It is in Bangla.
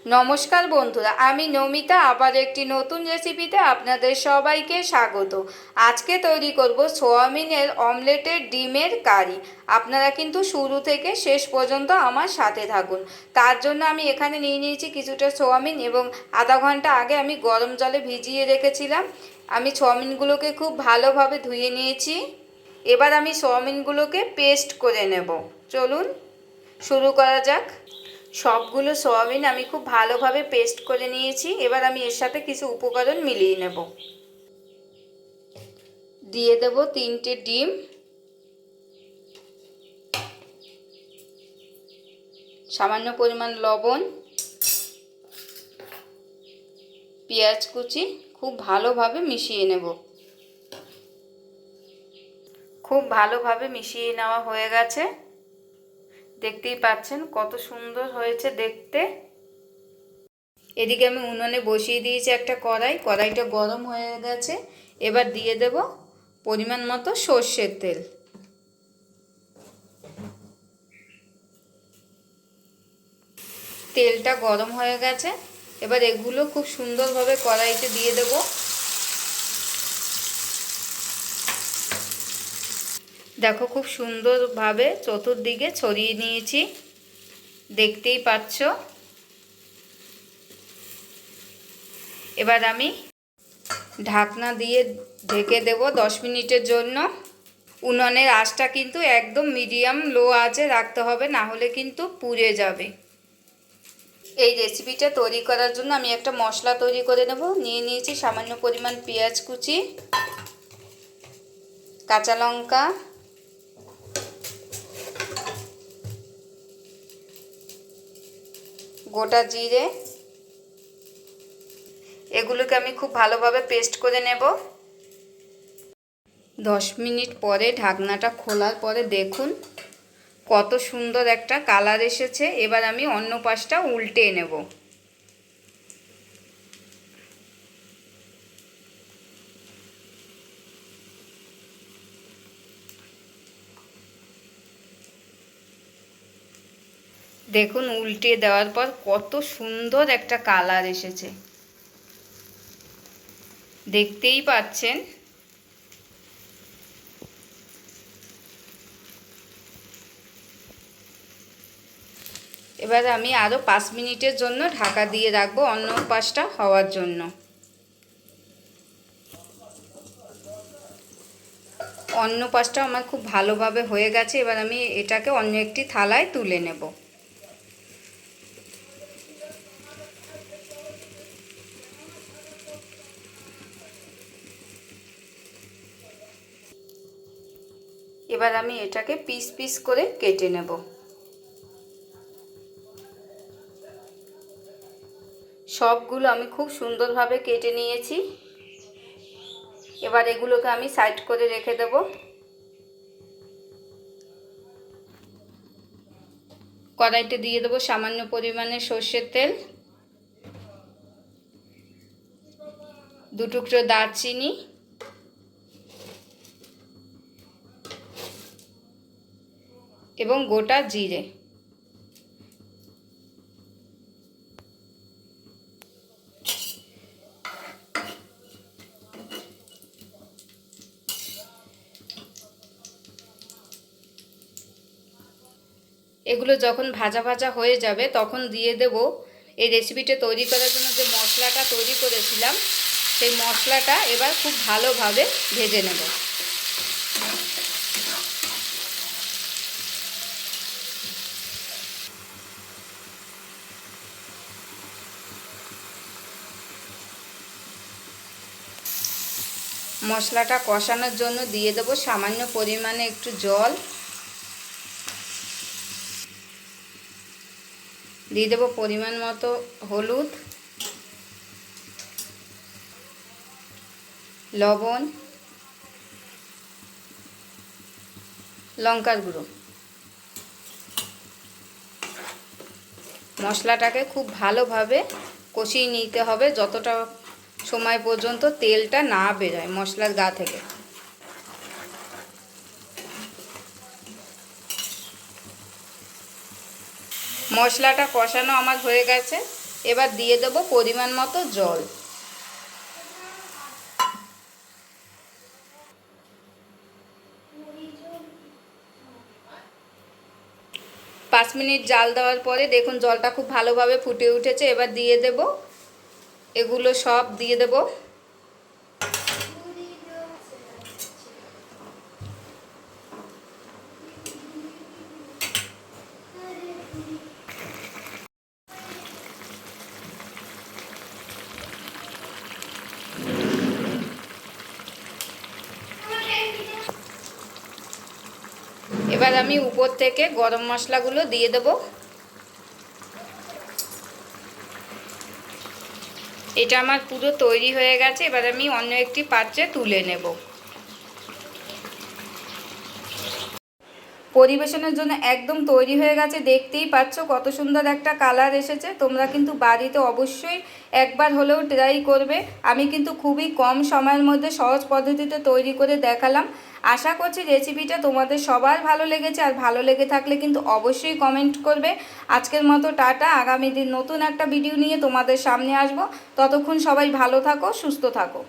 নমস্কার বন্ধুরা, আমি নমিতা আবার একটি নতুন রেসিপিতে আপনাদের সবাইকে স্বাগত। আজকে তৈরি করব সোয়াবিনের অমলেটের ডিমের কারি। আপনারা কিন্তু শুরু থেকে শেষ পর্যন্ত আমার সাথে থাকুন। তার জন্য আমি এখানে নিয়ে নিয়েছি কিছুটা সোয়াবিন এবং আধা ঘন্টা আগে আমি গরম জলে ভিজিয়ে রেখেছিলাম। আমি সোয়াবিনগুলোকে খুব ভালোভাবে ধুয়ে নিয়েছি। এবার আমি সোয়াবিনগুলোকে পেস্ট করে নেব। চলুন শুরু করা যাক। সবগুলো সোয়াবিন আমি খুব ভালোভাবে পেস্ট করে নিয়েছি। এবার আমি এর সাথে কিছু উপকরণ মিলিয়ে নেব। দিয়ে দেব 3টে ডিম, সামান্য পরিমাণ লবণ, পেঁয়াজ কুচি, খুব ভালোভাবে মিশিয়ে নেব। খুব ভালোভাবে মিশিয়ে নেওয়া হয়ে গেছে। দেখতেই পাচ্ছেন কত সুন্দর হয়েছে দেখতে। এদিকে আমি উনুনে বসিয়ে দিয়েছি একটা কড়াই। কড়াইটা গরম হয়ে গেছে। এবার দিয়ে দেব পরিমাণ মতো সর্ষের তেল। তেলটা গরম হয়ে গেছে। এবার এগুলো খুব সুন্দরভাবে কড়াইতে দিয়ে দেব। দেখো খুব সুন্দরভাবে চতুর্দিকে ছড়িয়ে নিয়েছি, দেখতেই পাচ্ছ। এবার আমি ঢাকনা দিয়ে ঢেকে দেব 10 মিনিটের জন্য। উনুনের আঁচটা কিন্তু একদম মিডিয়াম লো আঁচে রাখতে হবে, না হলে কিন্তু পুড়ে যাবে। এই রেসিপিটা তৈরি করার জন্য আমি একটা মশলা তৈরি করে নেব। নিয়ে নিয়েছি সামান্য পরিমাণ পেঁয়াজ কুচি, কাঁচা লঙ্কা, গোটা জিরে। এগুলোকে আমি খুব ভালোভাবে পেস্ট করে নেব। 10 মিনিট পরে ঢাকনাটা খোলার পরে দেখুন কত সুন্দর একটা কালার এসেছে। এবার আমি অন্য পাশটা উল্টে নেব। দেখুন উল্টে দেওয়ার পর কত সুন্দর একটা কালার এসেছে, দেখতেই পাচ্ছেন। এবার আমি আরও 5 মিনিটের জন্য ঢাকা দিয়ে রাখবো অন্য পাশটা হওয়ার জন্য। অন্য পাশটা আমার খুব ভালোভাবে হয়ে গেছে। এবার আমি এটাকে অন্য একটি থালায় তুলে নেব। এবার আমি এটাকে পিস পিস করে কেটে নেব। সবগুলো আমি খুব সুন্দরভাবে কেটে নিয়েছি। এবার এগুলোকে আমি সাইড করে রেখে দেব। কড়াইতে দিয়ে দেবো সামান্য পরিমাণে সর্ষের তেল, 2 টুকরো দারচিনি, এবং গোটা জিরে। এগুলো যখন ভাজা ভাজা হয়ে যাবে তখন দিয়ে দেব এই রেসিপিটা তৈরি করার জন্য যে মশলাটা তৈরি করেছিলাম, সেই মশলাটা এবার খুব ভালোভাবে ভেজে নেব। মশলাটা কষানোর জন্য দিয়ে দেব সামান্য পরিমাণে একটু জল, দিয়ে দেব পরিমাণ মতো হলুদ, লবণ, লঙ্কার গুঁড়ো। মশলাটাকে খুব ভালোভাবে কষিয়ে নিতে হবে যতটা সময় পর্যন্ত তেলটা না বেরোয় মশলার গা থেকে। মশলাটা কষানো আমার হয়ে গেছে। এবার দিয়ে দেব পরিমাণ মতো জল। পাঁচ মিনিট জাল দেওয়ার পরে দেখুন জলটা খুব ভালোভাবে ফুটে উঠেছে। এবার দিয়ে দেব, এগুলো সব দিয়ে দেব। এবার আমি উপর থেকে গরম মশলাগুলো দিয়ে দেব। এটা আমার পুরো তৈরি হয়ে গেছে। এবার আমি অন্য একটি পাত্রে তুলে নেব। পরিবেশনের জন্য একদম তৈরি হয়ে গেছে। দেখতেই পাচ্ছ কত সুন্দর একটা কালার এসেছে। তোমরা কিন্তু বাড়িতে অবশ্যই একবার হলেও ট্রাই করবে। আমি কিন্তু খুবই কম সময়ের মধ্যে সহজ পদ্ধতিতে তৈরি করে দেখালাম। আশা করছি রেসিপিটা তোমাদের সবার ভালো লেগেছে। আর ভালো লেগে থাকলে কিন্তু অবশ্যই কমেন্ট করবে। আজকের মতো টাটা। আগামী দিন নতুন একটা ভিডিও নিয়ে তোমাদের সামনে আসবো। ততক্ষণ সবাই ভালো থাকো, সুস্থ থাকো।